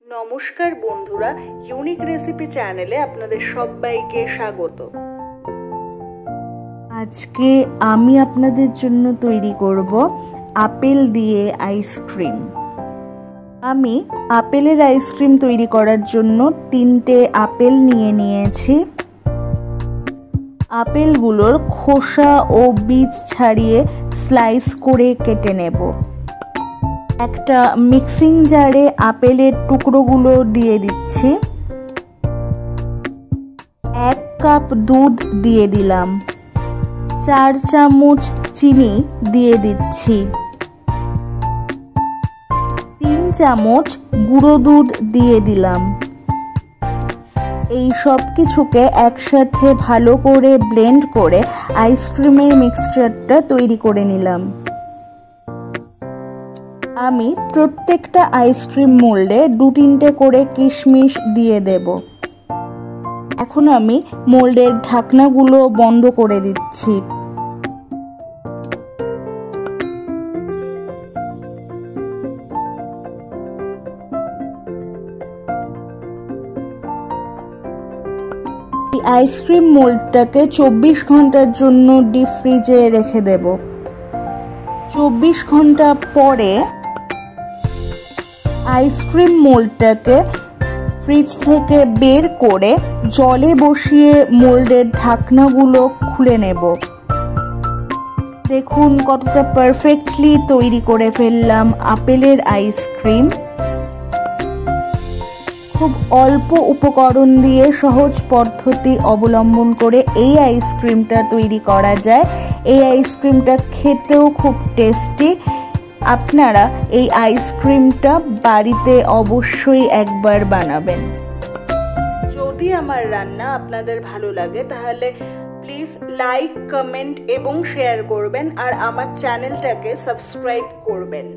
নমস্কার বন্ধুরা, unique recipe চ্যানেলে আপনাদের সবাইকে স্বাগত। আজকে আমি আপনাদের জন্য তৈরি করব আপেল দিয়ে আইসক্রিম। আমি আপেলের আইসক্রিম তৈরি করার জন্য 3টে আপেল নিয়েছি। আপেলগুলোর খোসা ও বীজ ছাড়িয়ে স্লাইস করে কেটে নেব। একটা মিক্সিং জারে আপেলের টুকরোগুলো দিয়ে দিচ্ছি। 1 কাপ দুধ দিয়ে দিলাম। 4 চামচ চিনি দিয়ে দিচ্ছি। 3 চামচ গুঁড়ো দুধ দিয়ে দিলাম। এই সব কিছুকে একসাথে ভালো করে ব্লেন্ড করে আইসক্রিমের মিক্সচারটা তৈরি করে নিলাম। আমি প্রত্যেকটা আইসক্রিম মোল্ডে 2-3টে করে কিশমিশ দিয়ে দেব। এখন আমি মোল্ডের ঢাকনাগুলো বন্ধ করে দিচ্ছি। এই আইসক্রিম মোল্ডটাকে 24 ঘন্টার জন্য ডিপ ফ্রিজে রেখে দেব। 24 ঘন্টা পরে আইসক্রিম মোল্ডটাকে ফ্রিজ থেকে বের করে জলে বসিয়ে মোল্ডের ঢাকনাগুলো খুলে নেব। দেখুন কতটা পারফেক্টলি তৈরি করে ফেললাম আপেলের আইসক্রিম। খুব অল্প উপকরণ দিয়ে সহজ পদ্ধতি অবলম্বন করে এই আইসক্রিমটা তৈরি করা যায়। এই আইসক্রিমটা খেতেও খুব টেস্টি। আপনারা এই আইসক্রিমটা বাড়িতে অবশ্যই একবার বানাবেন। যদি আমার রান্না আপনাদের ভালো লাগে তাহলে প্লিজ লাইক, কমেন্ট এবং শেয়ার করবেন আর আমার চ্যানেলটাকে সাবস্ক্রাইব করবেন।